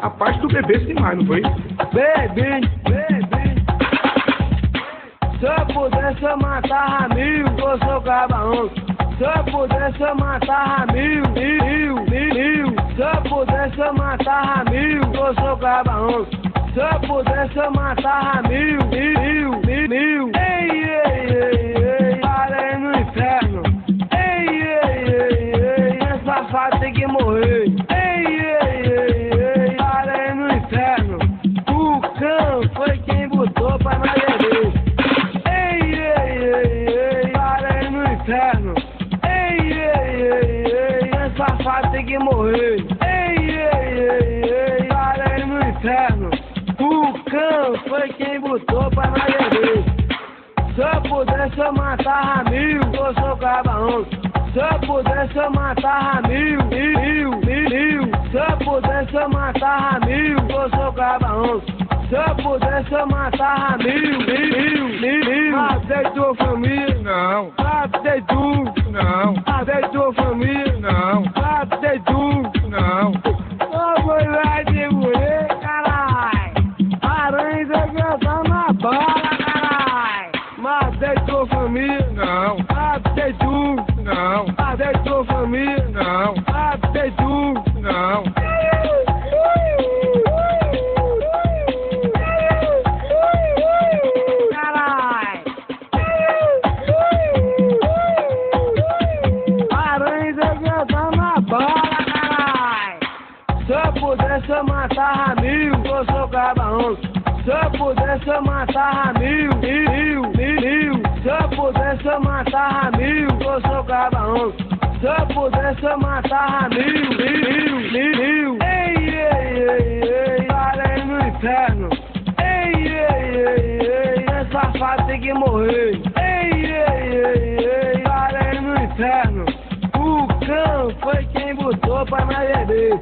A parte do bebê sem mais, não foi? Bebê. Se eu pudesse eu matava mil, eu sou cabarão. Se eu pudesse eu matava mil. Se eu pudesse eu matava mil, eu sou cabarão. Se eu pudesse eu matava mil. Ei, parei no inferno. Ei, esse safado tem que morrer. Ei, parei no inferno. O cão foi quem botou pra nós beber. Ei, parei no inferno. Ei, esse safado tem que morrer. Ei, parei no inferno. O cão foi quem botou pra nós beber. Se eu pudesse eu matava mil, eu sou cabarão. Se eu pudesse eu matava mil. Se eu pudesse eu matava mil, eu sou cabarão. Se eu pudesse eu matava mil. Matei tua família? Não. Matei tu? Não. Matei tua família? Não. Matei tu? Não. Ô mulher de mulher, carai. Aranha que na bala, carai. Matei tua família? Não. Matei tu? Não. Matei tua família? Não. Matei tu? Não. Carai. Aranha que na bala, carai. Se eu pudesse eu matava mil, eu sou cabarão. Se eu pudesse eu matava mil. Se eu pudesse eu matava mil, eu sou cabarão. Se eu pudesse eu matava mil. Ei, parei no inferno. Ei, esse safado tem que morrer. Ei, parei no inferno. O cão foi quem botou pra nós beber.